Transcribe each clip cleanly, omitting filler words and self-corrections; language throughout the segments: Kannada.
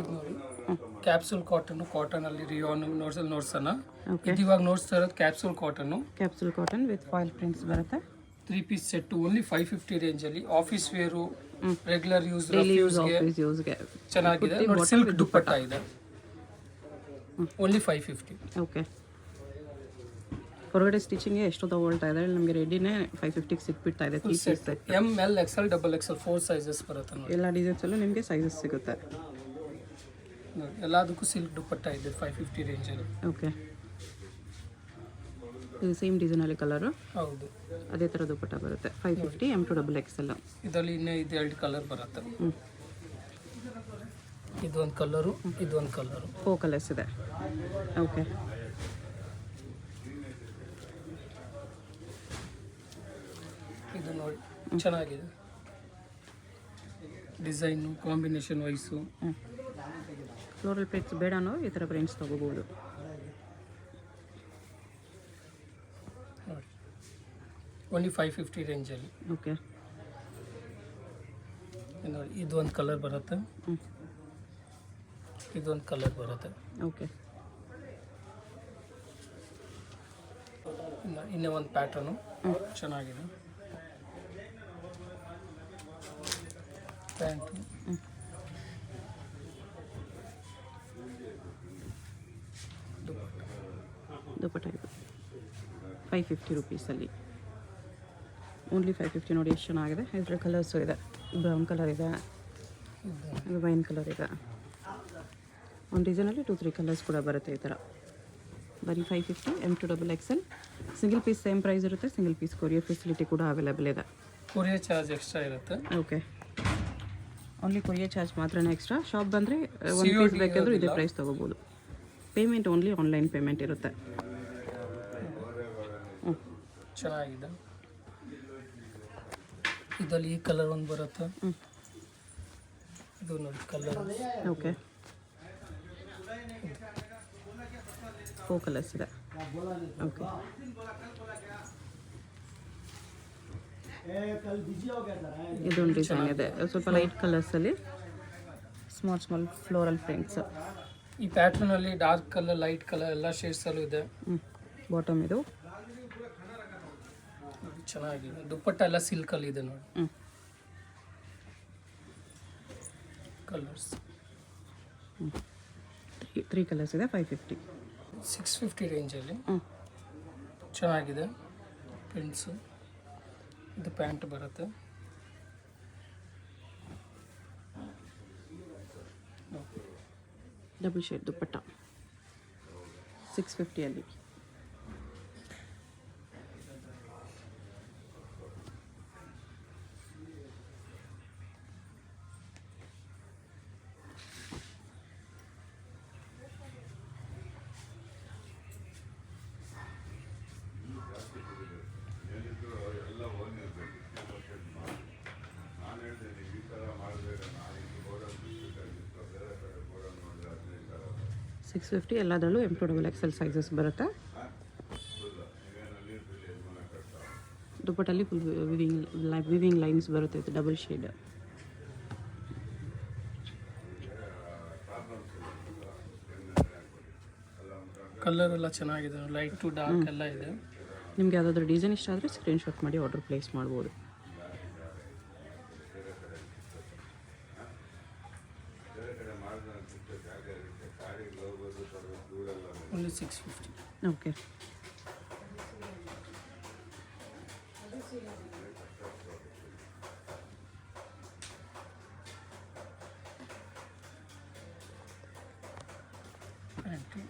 ಇದು ನೋಡಿ ಕ್ಯಾಪ್ಸೂಲ್ ಕಾಟನ್ ಅಲ್ಲಿ ರಿಯಾನ್ ನೋಡ್ಸೋಣ. ಓಕೆ, ಇದು ಇವಾಗ ನೋಡ್ತಾ ಇರೋದು capsule cotton with foil prints ಬರುತ್ತೆ. 3 ಪೀಸ್ ಸೆಟ್ ಓನ್ಲಿ 550 ರೇಂಜಲ್ಲಿ. ಆಫೀಸ್ ವೇರು, ರೆಗ್ಯುಲರ್ ಯೂಸ್, ಯೂಸ್ಗೆ ಚೆನ್ನಾಗಿದೆ ನೋಡಿ. ಸಿಲ್ಕ್ ದುಪ್ಪಟ್ಟ ಇದೆ, ಓನ್ಲಿ 550. ಓಕೆ, ಹೊರಗಡೆ ಸ್ಟಿಚಿಂಗ್ಗೆ ಎಷ್ಟು ತಗೊಳ್ತಾ ಇದೆ, ನಮಗೆ ರೆಡಿನೇ 550ಗೆ ಸಿಕ್ಬಿಡ್ತಾ ಇದೆ. 3 piece set M L XL double XL 4 sizes ಬರುತ್ತೆ ನೋಡಿ. ಎಲ್ಲ ಡಿಸೈನ್ಸಲ್ಲೂ ನಿಮಗೆ ಸೈಜಸ್ ಸಿಗುತ್ತೆ ನೋಡಿ. ಎಲ್ಲದಕ್ಕೂ ಸಿಲ್ಕ್ ದುಪ್ಪಟ್ಟ ಇದೆ 550 ರೇಂಜಲ್ಲಿ. ಓಕೆ, ಇದು ಸೇಮ್ ಡಿಸೈನಲ್ಲಿ ಕಲರು, ಹೌದು ಅದೇ ಥರ ದುಪ್ಪಟ್ಟ ಬರುತ್ತೆ. 550 M to XXL. ಇದರಲ್ಲಿ ಇನ್ನೂ ಇದು 2 ಕಲರ್ ಬರುತ್ತೆ. ಇದೊಂದು ಕಲರು, ಇದೊಂದು ಕಲರು, 4 ಕಲರ್ಸ್ ಇದೆ. ಓಕೆ, ಇದು ನೋಡಿ ಚೆನ್ನಾಗಿದೆ design, combination wise. Floral prints ಬೇಡನೋ ಈ ಥರ ಪ್ರಿಂಟ್ಸ್ ತೊಗೋಬೋದು. ನೋಡಿ ಓನ್ಲಿ 550 ರೇಂಜಲ್ಲಿ. ಓಕೆ, ನೋಡಿ ಇದೊಂದು ಕಲರ್ ಬರುತ್ತೆ, ಇದೊಂದು ಕಲರ್ ಬರುತ್ತೆ. ಓಕೆ, ಇನ್ನೇ ಒಂದು ಪ್ಯಾಟರ್ನು ಚೆನ್ನಾಗಿದೆ. ಪ್ಯಾಂಟು, ದುಪ್ಪಟ್ಟ ಇದು 550 ರುಪೀಸಲ್ಲಿ, ಓನ್ಲಿ 550. ನೋಡಿ ಎಷ್ಟು ಚೆನ್ನಾಗಿದೆ. ಇದರ ಕಲರ್ಸು ಇದೆ, ಬ್ರೌನ್ ಕಲರ್ ಇದೆ, ವೈನ್ ಕಲರ್ ಇದೆ. ಒಂದು ಡಿಸೈನಲ್ಲಿ 2-3 ಕಲರ್ಸ್ ಕೂಡ ಬರುತ್ತೆ ಈ ಥರ. ಬರೀ 550 M to XXL. Single piece same price ಇರುತ್ತೆ. ಸಿಂಗಲ್ ಪೀಸ್ ಕೊರಿಯರ್ ಫೆಸಿಲಿಟಿ ಕೂಡ ಅವೈಲೇಬಲ್ ಇದೆ. ಕೊರಿಯರ್ ಚಾರ್ಜ್ ಎಕ್ಸ್ಟ್ರಾ ಇರುತ್ತೆ. ಓಕೆ, ಓನ್ಲಿ ಕೊರಿಯರ್ ಚಾರ್ಜ್ ಮಾತ್ರನೇ ಎಕ್ಸ್ಟ್ರಾ. ಶಾಪ್ ಬಂದರೆ ಒಂದು ಪೀಸ್ ಬೇಕಂದ್ರೂ ಇದೇ ಪ್ರೈಸ್ ತೊಗೋಬೋದು. ಪೇಮೆಂಟ್ ಓನ್ಲಿ ಆನ್ಲೈನ್ ಪೇಮೆಂಟ್ ಇರುತ್ತೆ. ಚೆನ್ನಾಗಿದೆ. ಇದರಲ್ಲಿ ಈ ಕಲರ್ ಒಂದು ಬರುತ್ತೆ, ಇದು ನೋಡಿ ಕಲರ್. ಓಕೆ, 4 ಕಲರ್ಸ್ ಇದೆ. ಓಕೆ, ಇದೊಂದು ಡಿಸೈನ್ ಇದೆ, ಸ್ವಲ್ಪ ಲೈಟ್ ಕಲರ್ಸಲ್ಲಿ ಸ್ಮಾಲ್ ಫ್ಲೋರಲ್ ಪ್ರಿಂಟ್ಸ್. ಈ ಪ್ಯಾಟರ್ನಲ್ಲಿ ಡಾರ್ಕ್ ಕಲರ್, ಲೈಟ್ ಕಲರ್ ಎಲ್ಲ ಶೇಡ್ಸಲ್ಲೂ ಇದೆ. ಬಾಟಮ್ ಇದು ಚೆನ್ನಾಗಿದೆ. ದುಪ್ಪಟ್ಟ ಎಲ್ಲ ಸಿಲ್ಕಲ್ಲಿ ಇದೆ ನೋಡಿ. ಕಲರ್ಸ್ 3 ಕಲರ್ಸ್ ಇದೆ. 550, 650 ರೇಂಜಲ್ಲಿ ಚೆನ್ನಾಗಿದೆ. ಪ್ರಿಂಟ್ಸು, ಇದು ಪ್ಯಾಂಟ್ ಬರುತ್ತೆ. ಡಬಲ್ ಶೇಡ್ ದುಪ್ಪಟ್ಟ 650ಅಲ್ಲಿ. $650 ಎಲ್ಲದರಲ್ಲೂ M to XXL ಸೈಜಸ್ ಬರುತ್ತೆ. ದುಪ್ಪಟ್ಟಲ್ಲಿ ಫುಲ್ ವಿವಿಂಗ್ ಲೈನ್ಸ್ ಬರುತ್ತೆ. ಇದು ಡಬಲ್ ಶೇಡ್. ಕಲರ್ ಎಲ್ಲ ಚೆನ್ನಾಗಿದೆ, ಲೈಟ್ ಟು ಡಾರ್ಕ್ ಎಲ್ಲ ಇದೆ. ನಿಮ್ಗೆ ಯಾವುದಾದ್ರೂ ಡಿಸೈನ್ ಇಷ್ಟ ಆದರೆ ಸ್ಕ್ರೀನ್ಶಾಟ್ ಮಾಡಿ ಆರ್ಡರ್ ಪ್ಲೇಸ್ ಮಾಡ್ಬೋದು. ಓನ್ಲಿ 650. ಓಕೆ, ಪ್ಯಾಂಟು,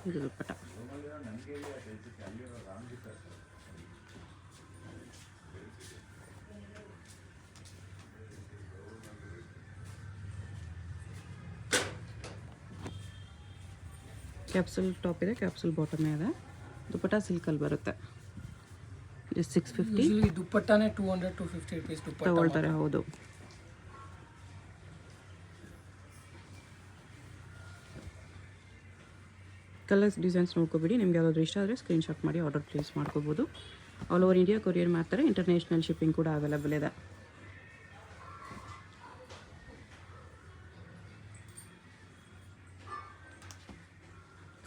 ಇದು ದುಪ್ಪಟ್ಟ. ಕ್ಯಾಪ್ಸೂಲ್ ಟಾಪ್ ಇದೆ, ಕ್ಯಾಪ್ಸೂಲ್ ಬಾಟಮ್ ಇದೆ. ದುಪ್ಪಟ್ಟ ಸಿಲ್ಕಲ್ಲಿ ಬರುತ್ತೆ. ಜಸ್ಟ್ 650. ಯೂಶಲಿ ದುಪ್ಪಟ್ಟನೇ 200-250 ರೂಪೀಸ್ ದುಪ್ಪಟ್ಟ ತಗೊಳ್ತಾರೆ. ಹೌದು, ಕಲರ್ಸ್ ಡಿಸೈನ್ಸ್ ನೋಡ್ಕೊಬಿಡಿ. ನಿಮ್ಗೆ ಯಾವುದಾದ್ರೂ ಇಷ್ಟ ಆದರೆ ಸ್ಕ್ರೀನ್ಶಾಟ್ ಮಾಡಿ ಆರ್ಡರ್ ಪ್ಲೇಸ್ ಮಾಡ್ಕೋಬೋದು. ಆಲ್ ಓವರ್ ಇಂಡಿಯಾ ಕೊರಿಯರ್ ಮಾಡ್ತಾರೆ. ಇಂಟರ್ನ್ಯಾಷನಲ್ ಶಿಪ್ಪಿಂಗ್ ಕೂಡ ಅವೈಲಬಲ್ ಇದೆ.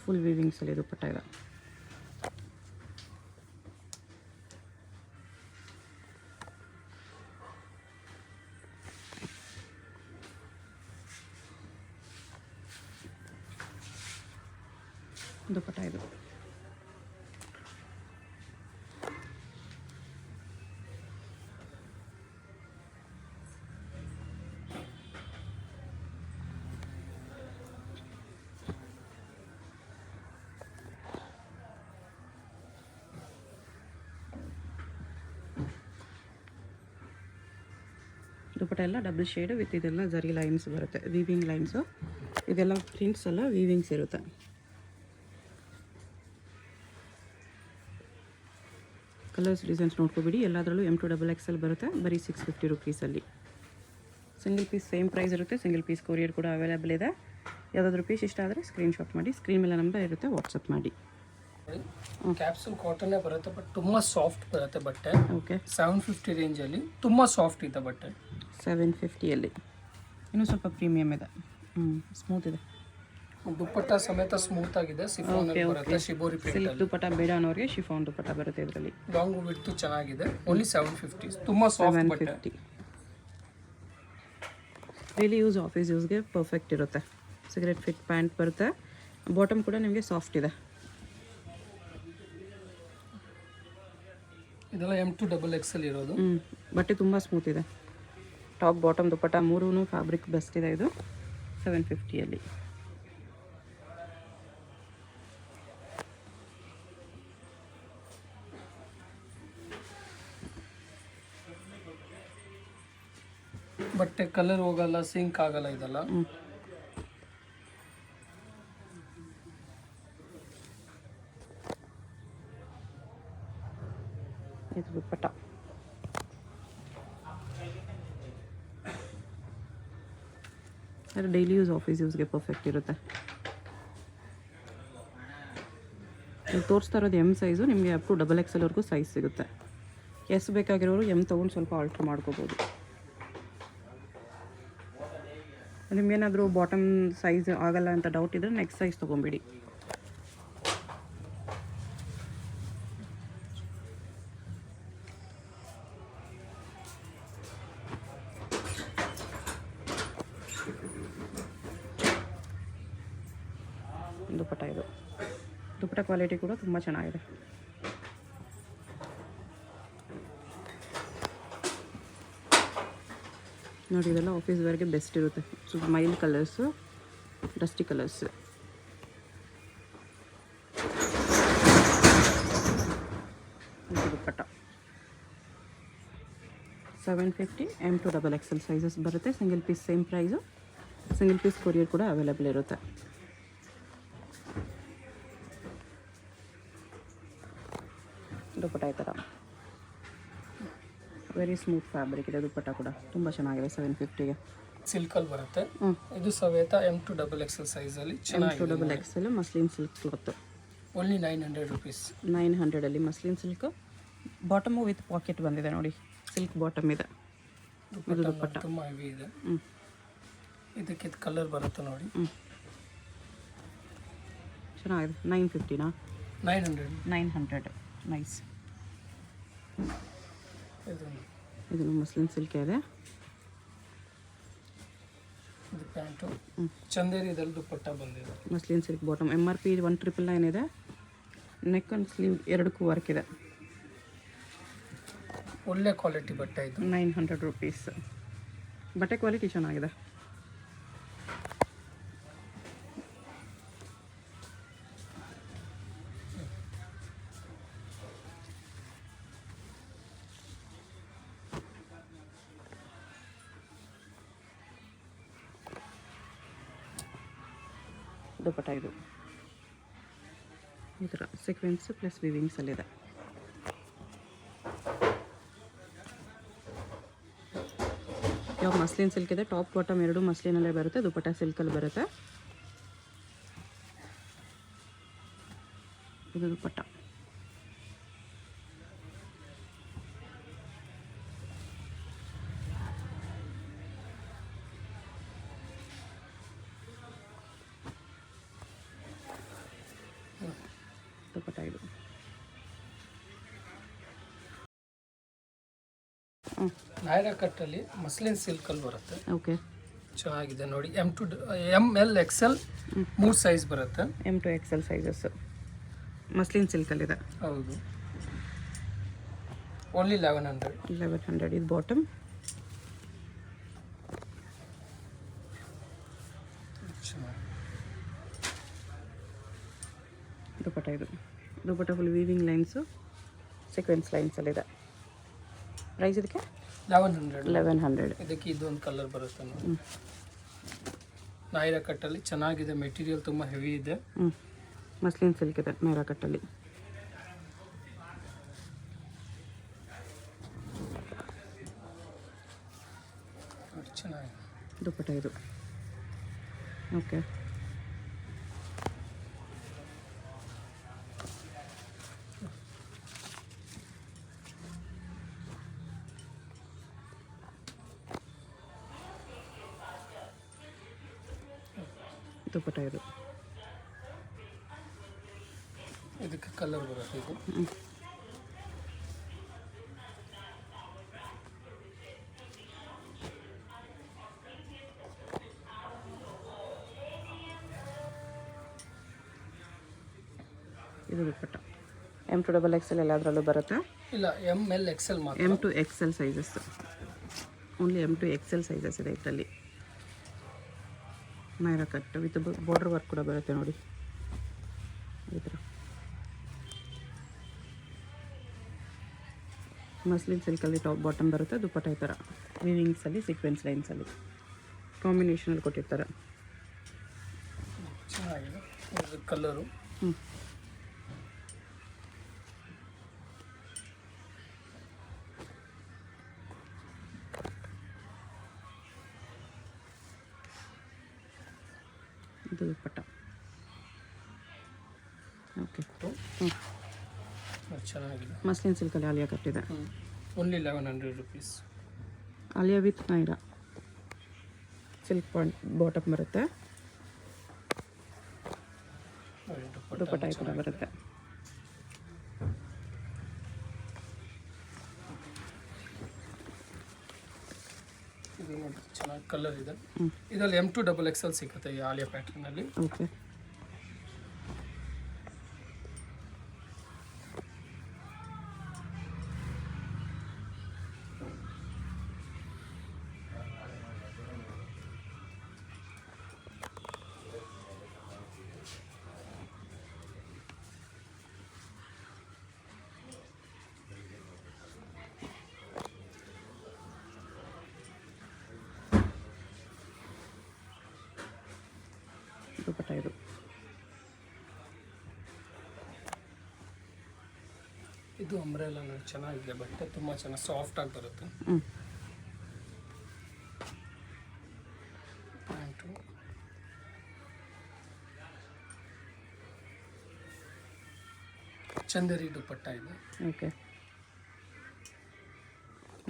ಫುಲ್ ವೀವಿಂಗ್ಸಲ್ಲಿ ದುಪ್ಪಟ್ಟ ಇದೆ. ದುಪ್ಪಟ್ಟ ಇದು. ದುಪ್ಪಟ್ಟ ಎಲ್ಲ ಡಬಲ್ ಶೇಡ್ ವಿತ್ ಇದೆಲ್ಲ ಜರಿ ಲೈನ್ಸ್ ಬರುತ್ತೆ, ವೀವಿಂಗ್ ಲೈನ್ಸು. ಇದೆಲ್ಲ ಪ್ರಿಂಟ್ಸ್ ಎಲ್ಲ ವೀವಿಂಗ್ಸ್ ಇರುತ್ತೆ. ಕಲರ್ಸ್ ಡಿಸೈನ್ಸ್ ನೋಡ್ಕೊಬಿಡಿ. ಎಲ್ಲದರಲ್ಲೂ M2XXL ಬರುತ್ತೆ. ಬರೀ 650 ರುಪೀಸಲ್ಲಿ. ಸಿಂಗಲ್ ಪೀಸ್ ಸೇಮ್ ಪ್ರೈಸ್ ಇರುತ್ತೆ. ಸಿಂಗಲ್ ಪೀಸ್ ಕೊರಿಯರ್ ಕೂಡ ಅವೈಲೇಬಲ್ ಇದೆ. ಯಾವುದಾದ್ರೂ ಪೀಸ್ ಇಷ್ಟ ಆದರೆ ಸ್ಕ್ರೀನ್ಶಾಟ್ ಮಾಡಿ, ಸ್ಕ್ರೀನ್ ಮೇಲೆ ನಂಬರ್ ಇರುತ್ತೆ, ವಾಟ್ಸಪ್ ಮಾಡಿ. ಕ್ಯಾಪ್ಸೂಲ್ ಕಾಟನ್ ಬರುತ್ತೆ, ಬಟ್ ತುಂಬಾ ಸಾಫ್ಟ್ ಬರುತ್ತೆ ಬಟ್ಟೆ. ಓಕೆ, 750 ರೇಂಜಲ್ಲಿ ತುಂಬಾ ಸಾಫ್ಟ್ ಇದೆ ಬಟ್ಟೆ. 750ಯಲ್ಲಿ ಇನ್ನೂ ಸ್ವಲ್ಪ ಪ್ರೀಮಿಯಮ್ ಇದೆ. ಸ್ಮೂತ್ ಇದೆ. ದುಪ್ಪಟ್ಟ ಸಮೇತ ಸ್ಮೂತ್ ಆಗಿದೆ. ಸಿಫಾನ್ ಬರುತ್ತೆ, ಶಿಬೋರಿ ಪ್ರಿಂಟ್ ಸಿಲ್ಕ್ ದುಪ್ಪಟ್ಟ ಬೇಡ ಅನ್ನೋರಿಗೆ ಶಿಫಾನ್ ದುಪ್ಪಟ್ಟ ಬರುತ್ತೆ ಇದರಲ್ಲಿ. ಲಾಂಗ್ ವಿಡ್ತ್ ಚೆನ್ನಾಗಿದೆ. ಓನ್ಲಿ 750. ತುಂಬಾ ಸಾಫ್ಟ್ ಬಟ್ಟೆ. 750. ಡೈಲಿ ಯೂಸ್, ಆಫೀಸ್ ಯೂಸ್ಗೆ ಪರ್ಫೆಕ್ಟ್ ಇರುತ್ತೆ. ಸಿಗರೆಟ್ ಫಿಟ್ ಪ್ಯಾಂಟ್ ಬರುತ್ತೆ. ಬಾಟಮ್ ಕೂಡ ನಿಮಗೆ ಸಾಫ್ಟ್ ಇದೆ. ಇದೆಲ್ಲ M2XXL ಇರೋದು. ಬಟ್ಟೆ ತುಂಬ ಸ್ಮೂತ್ ಇದೆ. ಟಾಪ್ ಬಾಟಮ್ ದುಪ್ಪಟ್ಟ ಮೂರೂ ಫ್ಯಾಬ್ರಿಕ್ ಬೆಸ್ಟ್ ಇದೆ. ಇದು 750ಯಲ್ಲಿ. ಬಟ್ಟೆ ಕಲರ್ ಹೋಗಲ್ಲ, ಸಿಂಕ್ ಆಗಲ್ಲ ಇದೆಲ್ಲ. ಇದು ದುಪ್ಪಟ್ಟ. ಡೈಲಿ ಯೂಸ್, ಆಫೀಸ್ ಯೂಸ್ಗೆ ಪರ್ಫೆಕ್ಟ್ ಇರುತ್ತೆ. ನೀವು ತೋರಿಸ್ತಾ ಇರೋದು M ಸೈಜು. ನಿಮಗೆ ಅಪ್ ಟು XXLವರೆಗೂ ಸೈಜ್ ಸಿಗುತ್ತೆ. ಎಸ್ ಬೇಕಾಗಿರೋರು M ತೊಗೊಂಡು ಸ್ವಲ್ಪ ಆಲ್ಟ್ರ್ ಮಾಡ್ಕೋಬೋದು. ನಿಮಗೇನಾದರೂ ಬಾಟಮ್ ಸೈಜ್ ಆಗಲ್ಲ ಅಂತ ಡೌಟ್ ಇದ್ದರೆ ನೆಕ್ಸ್ಟ್ ಸೈಜ್ ತೊಗೊಂಬಿಡಿ. ದುಪ್ಪಟ್ಟ ಇದು. ದುಪ್ಪಟ್ಟ ಕ್ವಾಲಿಟಿ ಕೂಡ ತುಂಬ ಚೆನ್ನಾಗಿದೆ. ನೋಡಿ, ಇದೆಲ್ಲ ಆಫೀಸ್ ವೇರ್ಗೆ ಬೆಸ್ಟ್ ಇರುತ್ತೆ. ಸ್ವಲ್ಪ mild colours, dusty colours. Dupatta 750. M2XXL sizes ಬರುತ್ತೆ. Single piece same price. Single piece courier ಕೂಡ ಅವೈಲೇಬಲ್ ಇರುತ್ತೆ. ದುಪ್ಪಟ್ಟ ಈ ಥರ ವೆರಿ ಸ್ಮೂತ್ ಫ್ಯಾಬ್ರಿಕ್ ಇದೆ. ದುಪ್ಪಟ್ಟ ಕೂಡ ತುಂಬ ಚೆನ್ನಾಗಿದೆ. 750ಗೆ ಸಿಲ್ಕಲ್ಲಿ ಬರುತ್ತೆ. ಇದು ಸಮೇತ M2XXL ಸೈಜಲ್ಲಿ ಚೆನ್ನಾಗಿದೆ. M2XXL muslin silk cloth. Only 900 rupees. 900ಅಲ್ಲಿ muslin silk. Bottom with pocket ಬಂದಿದೆ ನೋಡಿ. ಸಿಲ್ಕ್ ಬಾಟಮ್ ಇದೆ. ಇದು ದುಪ್ಪಟ್ಟ ತುಂಬ ಹೆವಿ ಇದೆ. ಇದಕ್ಕೆ ಕಲರ್ ಬರುತ್ತೆ ನೋಡಿ. ಚೆನ್ನಾಗಿದೆ. 950ನಾ? 900. ನೈಸ್. ಇದು ಮಸ್ಲಿನ್ ಸಿಲ್ಕ್ ಇದೆ. ಇದು ಪ್ಯಾಂಟು ಚಂದೇರಿದಲ್ಲಿ ದುಪ್ಪಟ್ಟ ಬಂದಿದೆ. Muslin silk bottom. MRP 1999 ಇದೆ. ನೆಕ್ ಆ್ಯಂಡ್ ಸ್ಲೀವ್ ಎರಡಕ್ಕೂ ವರ್ಕ್ ಇದೆ. ಒಳ್ಳೆ ಕ್ವಾಲಿಟಿ ಬಟ್ಟೆ ಇದು. 900 ರುಪೀಸ್. ಬಟ್ಟೆ ಕ್ವಾಲಿಟಿ ಚೆನ್ನಾಗಿದೆ. ದುಪ್ಪಟ್ಟ ಇದು ಈ ಥರ ಸೀಕ್ವೆನ್ಸ್ ಪ್ಲಸ್ ವಿವಿಂಗ್ಸಲ್ಲಿದೆ. ಯಾವ ಮಸ್ಲಿನ್ ಸಿಲ್ಕ್ ಇದೆ. ಟಾಪ್ ಬಾಟಮ್ ಎರಡು ಮಸ್ಲಿನಲ್ಲೇ ಬರುತ್ತೆ. ದುಪ್ಪಟ್ಟ ಸಿಲ್ಕಲ್ಲಿ ಬರುತ್ತೆ. ಇದು ದುಪ್ಪಟ್ಟ ದುಪ್ಪಟ್ಟ ಇದು. ನಾಯರಾ ಕಟ್ಟಲ್ಲಿ ಮಸ್ಲಿನ್ ಸಿಲ್ಕಲ್ಲಿ ಬರುತ್ತೆ. ಓಕೆ. ಚೆನ್ನಾಗಿದೆ ನೋಡಿ. ML XL 3 ಸೈಜ್ ಬರುತ್ತೆ. M to XL sizes muslin ಸಿಲ್ಕಲ್ಲಿದೆ. ಹೌದು. ಓನ್ಲಿ 1100. 1100 ಇದು ಬಾಟಮ್. ದುಪ್ಪಟ್ಟ ಇದು. Dupatta full weaving lines sequence ಲೈನ್ಸಲ್ಲಿದೆ. ಪ್ರೈಸ್ ಇದಕ್ಕೆ 1100. ಇದಕ್ಕೆ ಇದೊಂದು ಕಲರ್ ಬರುತ್ತೆ ನೋಡಿ. ನಾಯರಾ ಕಟ್ಟಲ್ಲಿ ಚೆನ್ನಾಗಿದೆ. ಮೆಟೀರಿಯಲ್ ತುಂಬ ಹೆವಿ ಇದೆ. ಮಸ್ಲಿನ್ ಸಿಲ್ಕ್ ಇದೆ ನಾಯರಾ ಕಟ್ಟಲ್ಲಿ. ಚೆನ್ನಾಗಿದೆ ದುಪ್ಪಟ್ಟ ಇದು. ಓಕೆ. ದುಪ್ಪಟ್ಟ ಇದು. ಇದಕ್ಕೆ ಕಲರ್ ಬರುತ್ತೆ ಇದು. ಇದು ದುಪ್ಪಟ್ಟ M to XXL ಎಲ್ಲದರಲ್ಲೂ ಬರುತ್ತೆ. ಇಲ್ಲ, ML XL ಮಾತ್ರ. M to XL sizes. Only M to XL sizes ಇದೆ ಇದರಲ್ಲಿ. ನಾಯರಾ ಕಟ್ ವಿತ್ ಬಾರ್ಡರ್ ವರ್ಕ್ ಕೂಡ ಬರುತ್ತೆ ನೋಡಿ ಈ ಥರ. ಮಸ್ಲಿನ್ ಸಿಲ್ಕಲ್ಲಿ ಟಾಪ್ ಬಾಟಮ್ ಬರುತ್ತೆ. ದುಪ್ಪಟ್ಟ ಈ ಥರ ವೀವಿಂಗ್ಸಲ್ಲಿ ಸೀಕ್ವೆನ್ಸ್ ಲೈನ್ಸಲ್ಲಿ ಕಾಂಬಿನೇಷನಲ್ಲಿ ಕೊಟ್ಟಿರ್ತಾರೆ. ಚೆನ್ನಾಗಿದೆ ಕಲರು. ಇದು ದುಪ್ಪಟ್ಟ. ಓಕೆ. ಚೆನ್ನಾಗಿದೆ. ಮಸ್ಲಿನ್ ಸಿಲ್ಕಲ್ಲಿ ಆಲಿಯಾ ಕಟ್ಟಿದೆ. Only 1100 rupees. Aliya with Nayra silk bottom ಬರುತ್ತೆ. ದುಪ್ಪಟ್ಟ ಈ ಥರ ಬರುತ್ತೆ. ಇದು ನೋಡಿ ಚೆನ್ನಾಗಿ ಕಲರ್ ಇದೆ. ಇದರಲ್ಲಿ M to XXL ಸಿಗುತ್ತೆ ಈ ಆಲಿಯಾ ಪ್ಯಾಟರ್ನಲ್ಲಿ. ಓಕೆ. ದುಪ್ಪಟ್ಟ ಇದು. ಇದು ಅಂಬ್ರೆಲಾ ನೋಡಿ ಚೆನ್ನಾಗಿದೆ. ಬಟ್ಟೆ ತುಂಬ ಚೆನ್ನಾಗಿ ಸಾಫ್ಟ್ ಆಗಿ ಬರುತ್ತೆ. ಪ್ಯಾಂಟು ಚಂದೇರಿ ದುಪ್ಪಟ್ಟ ಇದೆ. ಓಕೆ.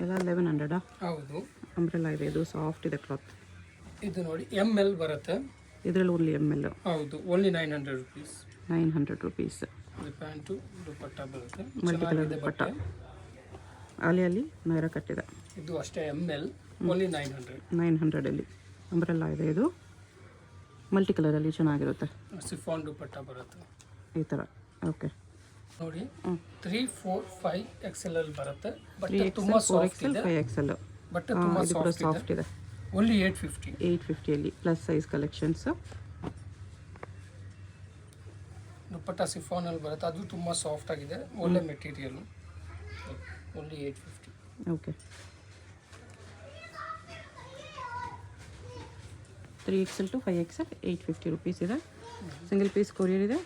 ಎಲ್ಲ 1100. ಹೌದು. ಅಂಬ್ರೆಲಾ ಇದೆ. ಇದು ಸಾಫ್ಟ್ ಇದೆ ಕ್ಲಾತ್. ಇದು ನೋಡಿ ML ಬರುತ್ತೆ. ಇದರಲ್ಲಿ ಓನ್ಲಿ ML. ಹೌದು. Only 900 rupees. 900 rupees. ಇದು ಪ್ಯಾಂಟು ದುಪ್ಪಟ್ಟ ಬರುತ್ತೆ. ಮಲ್ಟಿ ಕಲರ್ ದುಪ್ಪಟ್ಟ. ಆಲಿಯಲ್ಲಿ ನಾಯರಾ ಕಟ್ಟಿದೆ. ಇದು ಅಷ್ಟೇ ML. ಓನ್ಲಿ 900. 900ಅಲ್ಲಿ ಅಂಬ್ರೆಲಾ ಇದೆ. ಇದು ಮಲ್ಟಿ ಕಲರಲ್ಲಿ ಚೆನ್ನಾಗಿರುತ್ತೆ. ಸಿಫಾನ್ ದುಪ್ಪಟ್ಟ ಬರುತ್ತೆ ಈ ಥರ. ಓಕೆ. ನೋಡಿ 3, 4, 5 XL ಅಲ್ಲಿ ಬರುತ್ತೆ. ಬಟ್ 3XL, ತುಂಬಾ ಸಾಫ್ಟ್ 4XL, ಇದೆ. 5XL. ಬಟ್ ತುಂಬಾ ಇದು ಕೂಡ ಸಾಫ್ಟ್ ಇದೆ. ಓನ್ಲಿ 850. 850ಅಲ್ಲಿ plus size collections. Dupatta chiffon ಅಲ್ಲಿ ಬರುತ್ತೆ. ಅದು ತುಂಬಾ ಸಾಫ್ಟ್ ಆಗಿದೆ. ಒಳ್ಳೆ material. Only 850. Okay. 3XL to 5XL 850 rupees ಇದೆ. ಸಿಂಗಲ್ ಪೀಸ್ ಕೊರಿಯರ್ ಇದೆ.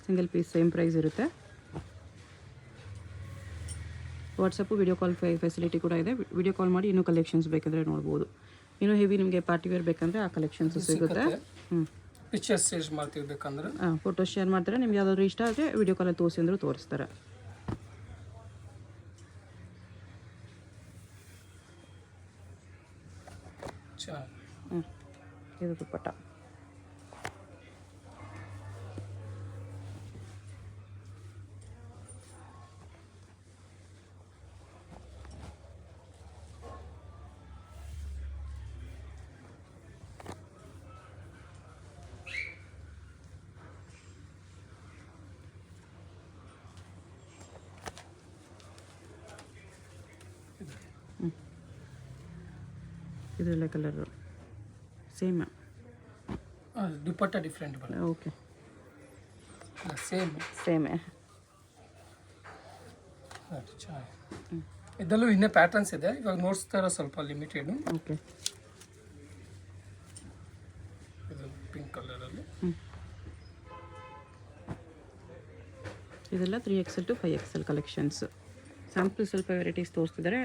ಸಿಂಗಲ್ ಪೀಸ್ ಸೇಮ್ ಪ್ರೈಸ್ ಇರುತ್ತೆ. ವಾಟ್ಸಪ್ಪು ವಿಡಿಯೋ ಕಾಲ್ ಫೆಸಿಲಿಟಿ ಕೂಡ ಇದೆ. ವಿಡಿಯೋ ಕಾಲ್ ಮಾಡಿ ಇನ್ನೂ ಕಲೆಕ್ಷನ್ಸ್ ಬೇಕಂದರೆ ನೋಡ್ಬೋದು. ಇನ್ನೂ ಹೆವಿ ನಿಮಗೆ ಪಾರ್ಟಿ ವೇರ್ ಬೇಕಂದರೆ ಆ ಕಲೆಕ್ಷನ್ಸ್ ಸಿಗುತ್ತೆ. ಪಿಕ್ಚರ್ಸ್ ಶೇರ್ ಮಾಡ್ತಿರ್ಬೇಕಂದ್ರೆ ಫೋಟೋ ಶೇರ್ ಮಾಡ್ತಾರೆ. ನಿಮ್ಗೆ ಯಾವುದಾದ್ರು ಇಷ್ಟ ಆದರೆ ವಿಡಿಯೋ ಕಾಲಲ್ಲಿ ತೋರಿಸಿ ಅಂದರೂ ತೋರಿಸ್ತಾರೆ. ಇದು ದುಪ್ಪಟ್ಟ. ಇದರಲ್ಲೇ ಕಲರು ಸೇಮ್. ದುಪ್ಪಟ್ಟ ಡಿಫ್ರೆಂಟ್ ಬರುತ್ತೆ. ಓಕೆ, ಸೇಮೇ. ಇದರಲ್ಲೂ ಇನ್ನೇ ಪ್ಯಾಟರ್ನ್ಸ್ ಇದೆ, ಇವಾಗ ನೋಡ್ಸ್ತಾರ ಸ್ವಲ್ಪ ಲಿಮಿಟೆಡ್. ಓಕೆ, ಇದು ಪಿಂಕ್ ಕಲರಲ್ಲಿ. ಇದೆಲ್ಲ 3XL to 5XL collections. Sample ಸ್ವಲ್ಪ ವೆರೈಟೀಸ್ ತೋರಿಸ್ತಿದ್ದಾರೆ.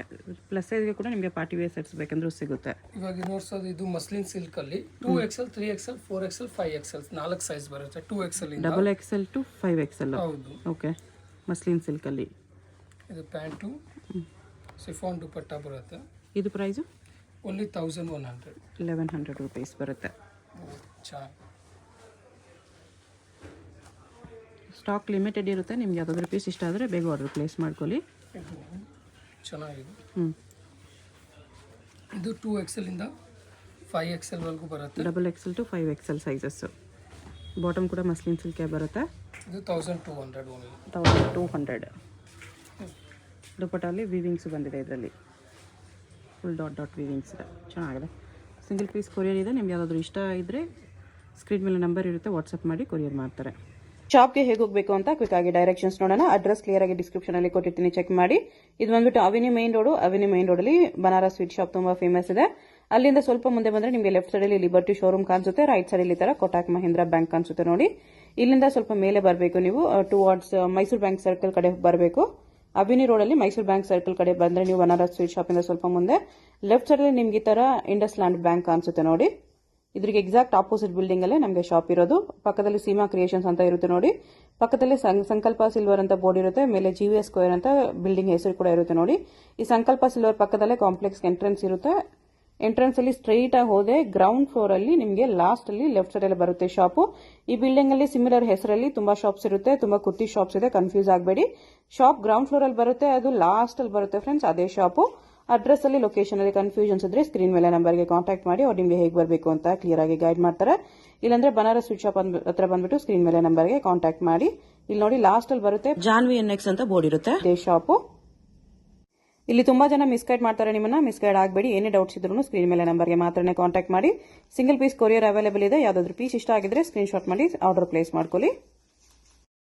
ಪ್ಲಸ್ ಸೈಜ್ಗೆ ಕೂಡ ನಿಮಗೆ ಪಾರ್ಟಿ ವೇರ್ ಸೆಟ್ಸ್ ಬೇಕಂದ್ರೂ ಸಿಗುತ್ತೆ. ಇವಾಗ ನೋಡ್ಸೋದು ಇದು muslin ಸಿಲ್ಕಲ್ಲಿ 2XL 3XL 4XL 5XL 4 size ಬರುತ್ತೆ. 2XL ಇಂದ XXL to 5XL. ಹೌದು. ಓಕೆ, ಮಸ್ಲಿನ್ ಸಿಲ್ಕಲ್ಲಿ. ಇದು ಪ್ಯಾಂಟು ಸಿಫಾನ್ ದುಪಟ್ಟ ಬರುತ್ತೆ. ಇದು ಪ್ರೈಸು ಓನ್ಲಿ 1100. 1100 ರೂಪೀಸ್ ಬರುತ್ತೆ. ಚೆನ್ನಾಗಿ ಸ್ಟಾಕ್ ಲಿಮಿಟೆಡ್ ಇರುತ್ತೆ. ನಿಮ್ಗೆ ಯಾವುದಾದ್ರೂ ಪೀಸ್ ಇಷ್ಟ ಆದರೆ ಬೇಗ ಆರ್ಡರ್ ಪ್ಲೇಸ್ ಮಾಡ್ಕೊಳ್ಳಿ. ಚೆನ್ನಾಗಿದೆ. ಹ್ಞೂ, ಇದು 2XL ಇಂದ 5XL ವರೆಗೂ ಬರುತ್ತೆ. XXL to 5XL sizes. Bottom ಕೂಡ ಮಸ್ಲಿನ್ ಸಿಲ್ಕೆ ಬರುತ್ತೆ. ಇದು 1200 ಓನ್ಲಿ. 1200. ದುಪಟ್ಟಲ್ಲಿ ವೀವಿಂಗ್ಸು ಬಂದಿದೆ. ಇದರಲ್ಲಿ ಫುಲ್ ಡಾಟ್ ಡಾಟ್ ವೀವಿಂಗ್ಸ್ ಇದೆ, ಚೆನ್ನಾಗಿದೆ. ಸಿಂಗಲ್ ಪೀಸ್ ಕೊರಿಯರ್ ಇದೆ. ನಿಮ್ಗೆ ಯಾವುದಾದ್ರೂ ಇಷ್ಟ ಇದ್ದರೆ ಸ್ಕ್ರೀನ್ ಮೇಲೆ ನಂಬರ್ ಇರುತ್ತೆ, ವಾಟ್ಸಪ್ ಮಾಡಿ ಕೊರಿಯರ್ ಮಾಡ್ತಾರೆ. ಶಾಪ್ಗೆ ಹೇಗೆ ಹೋಗಬೇಕು ಅಂತ ಕ್ವಿಕ್ ಆಗಿ ಡೈರೆಕ್ಷನ್ಸ್ ನೋಡೋಣ. ಅಡ್ರೆಸ್ ಕ್ಲಿಯರ್ ಆಗಿ ಡಿಸ್ಕ್ರಿಪ್ಷನ್ ಅಲ್ಲಿ ಕೊಟ್ಟಿರ್ತೀನಿ, ಚೆಕ್ ಮಾಡಿ. ಇದು ಬಂದ್ಬಿಟ್ಟು avenue main road. Avenue main ರೋಡಲ್ಲಿ ಬನಾರಸ್ ಸ್ವೀಟ್ ಶಾಪ್ ತುಂಬಾ ಫೇಮಸ್ ಇದೆ. ಅಲ್ಲಿಂದ ಸ್ವಲ್ಪ ಮುಂದೆ ಬಂದ್ರೆ ನಿಮಗೆ ಲೆಫ್ಟ್ ಸೈಡಲ್ಲಿ ಲಿಬರ್ಟಿ ಶೋರೂಮ್ ಕಾಣಿಸುತ್ತೆ, ರೈಟ್ ಸೈಡಲ್ಲಿ ಈ ತರ ಕೋಟಕ್ ಮಹೀಂದ್ರಾ ಬ್ಯಾಂಕ್ ಕಾಣಿಸುತ್ತೆ ನೋಡಿ. ಇಲ್ಲಿಂದ ಸ್ವಲ್ಪ ಮೇಲೆ ಬರಬೇಕು ನೀವು, ಟುವರ್ಡ್ಸ್ ಮೈಸೂರು ಬ್ಯಾಂಕ್ ಸರ್ಕಲ್ ಕಡೆ ಬರಬೇಕು. ಅವೆನ್ಯೂ ರೋಡಲ್ಲಿ ಮೈಸೂರು ಬ್ಯಾಂಕ್ ಸರ್ಕಲ್ ಕಡೆ ಬಂದ್ರೆ ನೀವು ಬನಾರಸ್ ಸ್ವೀಟ್ ಶಾಪ್ ಇಂದ ಸ್ವಲ್ಪ ಮುಂದೆ ಲೆಫ್ಟ್ ಸೈಡಲ್ಲಿ ನಿಮ್ಗೆ ಈ ತರ ಇಂಡಸ್ ಲ್ಯಾಂಡ್ ಬ್ಯಾಂಕ್ ಕಾಣಿಸುತ್ತೆ ನೋಡಿ. ಇದ್ರಿಗೆ ಎಕ್ಸಾಕ್ಟ್ ಆಪೋಸಿಟ್ ಬಿಲ್ಡಿಂಗ್ ಅಲ್ಲೇ ನಮಗೆ ಶಾಪ್ ಇರೋದು. ಪಕ್ಕದಲ್ಲಿ ಸೀಮಾ ಕ್ರಿಯೇಷನ್ಸ್ ಅಂತ ಇರುತ್ತೆ ನೋಡಿ. ಪಕ್ಕದಲ್ಲಿ ಸಂಕಲ್ಪ ಸಿಲ್ವರ್ ಅಂತ ಬೋರ್ಡ್ ಇರುತ್ತೆ. ಮೇಲೆ GVS ಸ್ಕ್ವೇರ್ ಅಂತ ಬಿಲ್ಡಿಂಗ್ ಹೆಸರು ಕೂಡ ಇರುತ್ತೆ ನೋಡಿ. ಈ ಸಂಕಲ್ಪ ಸಿಲ್ವರ್ ಪಕ್ಕದಲ್ಲೇ ಕಾಂಪ್ಲೆಕ್ಸ್ ಎಂಟ್ರೆನ್ಸ್ ಇರುತ್ತೆ. ಎಂಟ್ರೆನ್ಸ್ ಅಲ್ಲಿ ಸ್ಟ್ರೈಟ್ ಆಗಿ ಹೋದೆ ಗ್ರೌಂಡ್ ಫ್ಲೋರ್ ಅಲ್ಲಿ ನಿಮಗೆ ಲಾಸ್ಟ್ ಅಲ್ಲಿ ಲೆಫ್ಟ್ ಸೈಡ್ ಅಲ್ಲಿ ಬರುತ್ತೆ ಶಾಪು. ಈ ಬಿಲ್ಡಿಂಗ್ ಅಲ್ಲಿ ಸಿಮಿಲರ್ ಹೆಸರಲ್ಲಿ ತುಂಬಾ ಶಾಪ್ಸ್ ಇರುತ್ತೆ, ತುಂಬಾ ಕುರ್ತಿ ಶಾಪ್ಸ್ ಇದೆ, ಕನ್ಫ್ಯೂಸ್ ಆಗಬೇಡಿ. ಶಾಪ್ ಗ್ರೌಂಡ್ ಫ್ಲೋರ್ ಅಲ್ಲಿ ಬರುತ್ತೆ, ಅದು ಲಾಸ್ಟ್ ಅಲ್ಲಿ ಬರುತ್ತೆ ಫ್ರೆಂಡ್ಸ್, ಅದೇ ಶಾಪು. ಅಡ್ರೆಸ್ ಅಲ್ಲಿ ಲೊಕೇಶನ್ ಅಲ್ಲಿ ಕನ್ಫ್ಯೂಷನ್ಸ್ ಇದ್ರೆ ಸ್ಕ್ರೀನ್ ಮೇಲೆ ನಂಬರ್ಗೆ ಕಾಂಟ್ಯಾಕ್ಟ್ ಮಾಡಿ, ಅವ್ರು ನಿಮಗೆ ಹೇಗೆ ಬರಬೇಕು ಅಂತ ಕ್ಲಿಯರ್ ಆಗಿ ಗೈಡ್ ಮಾಡ್ತಾರೆ. ಇಲ್ಲಾಂದ್ರೆ ಬನಾರಸ್ ಸ್ವೀಟ್ ಶಾಪ್ ಹತ್ರ ಬಂದ್ಬಿಟ್ಟು ಸ್ಕ್ರೀನ್ ಮೇಲೆ ನಂಬರ್ಗೆ ಕಾಂಟ್ಯಾಕ್ಟ್ ಮಾಡಿ. ಇಲ್ಲಿ ನೋಡಿ ಲಾಸ್ಟ್ ಅಲ್ಲಿ ಬರುತ್ತೆ ಜಾನ್ವಿ NX ಅಂತ ಬೋರ್ಡ್ ಇರುತ್ತೆ, ಅದೇ ಶಾಪು. ಇಲ್ಲಿ ತುಂಬಾ ಜನ ಮಿಸ್ಗೈಡ್ ಮಾಡ್ತಾರೆ ನಿಮ್ಮನ್ನ, ಮಿಸ್ಗೈಡ್ ಆಗಬೇಡಿ. ಏನೇ ಡೌಟ್ಸ್ ಇದ್ರೂ ಸ್ಕ್ರೀನ್ ಮೇಲೆ ನಂಬರ್ಗೆ ಮಾತ್ರನೇ ಕಾಂಟ್ಯಾಕ್ಟ್ ಮಾಡಿ. ಸಿಂಗಲ್ ಪೀಸ್ ಕೊರಿಯರ್ ಅವೈಲೇಬಲ್ ಇದೆ. ಯಾವ್ದಾದ್ರು ಪೀಸ್ ಇಷ್ಟ ಆಗಿದ್ರೆ ಸ್ಕ್ರೀನ್ ಶಾಟ್ ಮಾಡಿ ಆರ್ಡರ್ ಪ್ಲೇಸ್ ಮಾಡ್ಕೊಳ್ಳಿ.